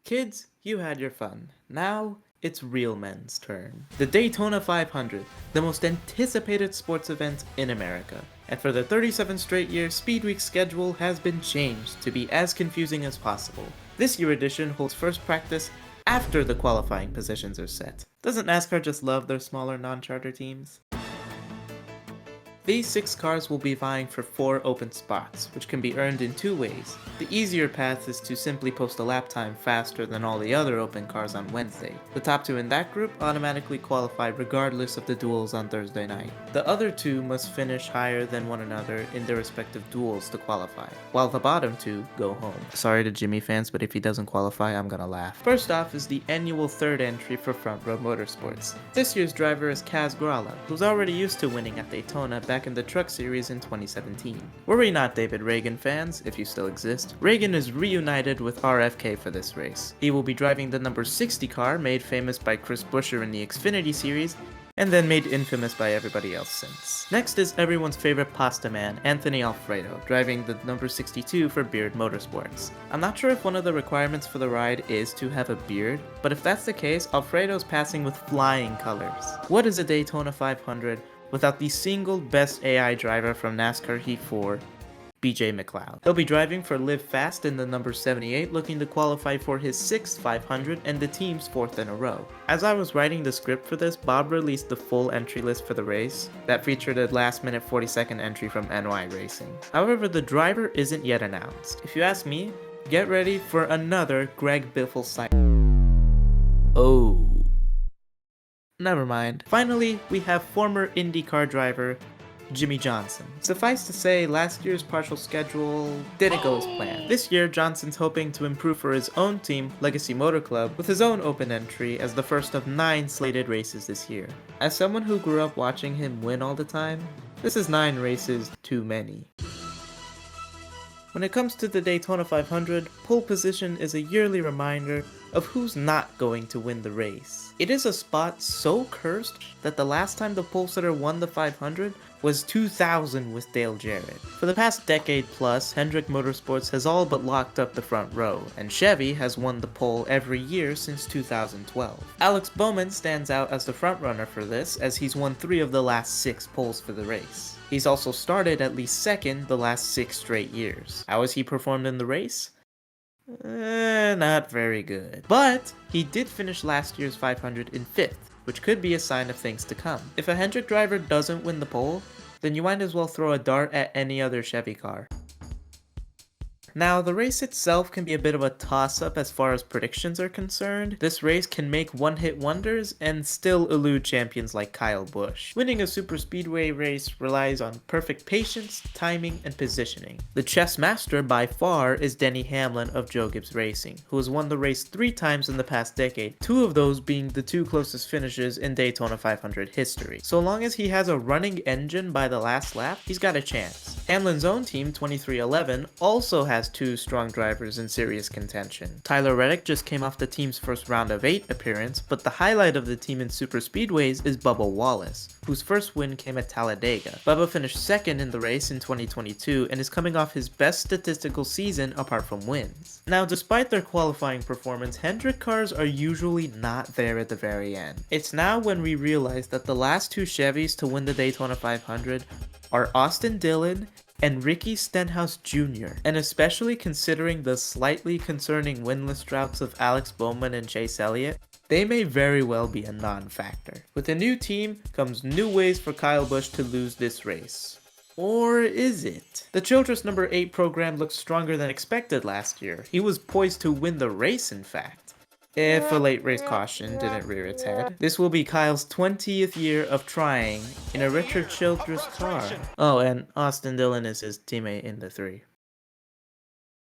Kids, you had your fun. Now, it's real men's turn. The Daytona 500, the most anticipated sports event in America. And for the 37th straight year, Speed Week's schedule has been changed to be as confusing as possible. This year edition holds first practice after the qualifying positions are set. Doesn't NASCAR just love their smaller non-charter teams? These 6 cars will be vying for 4 open spots, which can be earned in 2 ways. The easier path is to simply post a lap time faster than all the other open cars on Wednesday. The top 2 in that group automatically qualify regardless of the duels on Thursday night. The other 2 must finish higher than one another in their respective duels to qualify, while the bottom 2 go home. Sorry to Jimmy fans, but if he doesn't qualify, I'm gonna laugh. First off is the annual 3rd entry for Front Row Motorsports. This year's driver is Kaz Grala, who's already used to winning at Daytona back in the Truck Series in 2017. Worry not, David Reagan fans, if you still exist. Reagan is reunited with RFK for this race. He will be driving the number 60 car, made famous by Chris Buescher in the Xfinity Series, and then made infamous by everybody else since. Next is everyone's favorite pasta man, Anthony Alfredo, driving the number 62 for Beard Motorsports. I'm not sure if one of the requirements for the ride is to have a beard, but if that's the case, Alfredo's passing with flying colors. What is a Daytona 500 without the single best AI driver from NASCAR Heat 4, BJ McLeod? He'll be driving for Live Fast in the number 78, looking to qualify for his 6th 500 and the team's 4th in a row. As I was writing the script for this, Bob released the full entry list for the race that featured a last-minute 40-second entry from NY Racing. However, the driver isn't yet announced. If you ask me, get ready for another Greg Biffle sight. Oh. Never mind. Finally, we have former IndyCar driver Jimmy Johnson. Suffice to say, last year's partial schedule didn't go as planned. This year, Johnson's hoping to improve for his own team, Legacy Motor Club, with his own open entry as the first of 9 slated races this year. As someone who grew up watching him win all the time, this is 9 races too many. When it comes to the Daytona 500, pole position is a yearly reminder of who's not going to win the race. It is a spot so cursed that the last time the pole sitter won the 500 was 2000 with Dale Jarrett. For the past decade plus, Hendrick Motorsports has all but locked up the front row, and Chevy has won the pole every year since 2012. Alex Bowman stands out as the frontrunner for this, as he's won 3 of the last 6 poles for the race. He's also started at least 2nd the last 6 straight years. How has he performed in the race? Not very good. But he did finish last year's 500 in 5th, which could be a sign of things to come. If a Hendrick driver doesn't win the pole, then you might as well throw a dart at any other Chevy car. Now, the race itself can be a bit of a toss-up as far as predictions are concerned. This race can make one-hit wonders and still elude champions like Kyle Busch. Winning a super speedway race relies on perfect patience, timing, and positioning. The chess master by far is Denny Hamlin of Joe Gibbs Racing, who has won the race 3 times in the past decade, 2 of those being the 2 closest finishes in Daytona 500 history. So long as he has a running engine by the last lap, he's got a chance. Hamlin's own team, 2311, also has 2 strong drivers in serious contention. Tyler Reddick just came off the team's first round of 8 appearance, but the highlight of the team in super speedways is Bubba Wallace, whose first win came at Talladega. Bubba finished 2nd in the race in 2022 and is coming off his best statistical season apart from wins. Now, despite their qualifying performance, Hendrick cars are usually not there at the very end. It's now when we realize that the last 2 Chevys to win the Daytona 500 are Austin Dillon and Ricky Stenhouse Jr., and especially considering the slightly concerning winless droughts of Alex Bowman and Chase Elliott, they may very well be a non-factor. With a new team comes new ways for Kyle Busch to lose this race. Or is it? The Childress number 8 program looked stronger than expected last year. He was poised to win the race, in fact, if a late race caution didn't rear its head. This will be Kyle's 20th year of trying in a Richard Childress car. Oh, and Austin Dillon is his teammate in the 3.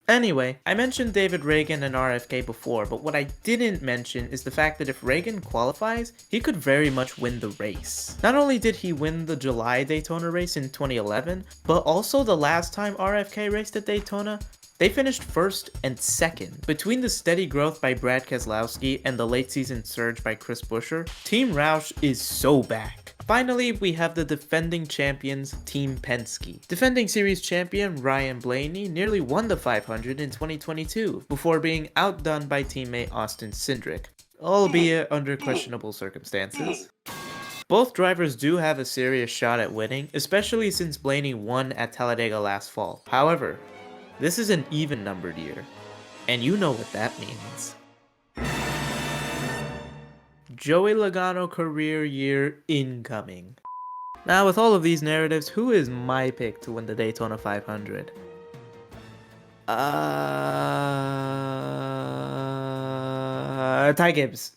Anyway, I mentioned David Reagan and RFK before, but what I didn't mention is the fact that if Reagan qualifies, he could very much win the race. Not only did he win the July Daytona race in 2011, but also the last time RFK raced at Daytona, they finished 1st and 2nd. Between the steady growth by Brad Keselowski and the late season surge by Chris Buescher, Team Roush is so back. Finally, we have the defending champions, Team Penske. Defending series champion Ryan Blaney nearly won the 500 in 2022 before being outdone by teammate Austin Cindric, albeit under questionable circumstances. Both drivers do have a serious shot at winning, especially since Blaney won at Talladega last fall. However, this is an even-numbered year, and you know what that means. Joey Logano career year incoming. Now, with all of these narratives, who is my pick to win the Daytona 500? Ty Gibbs.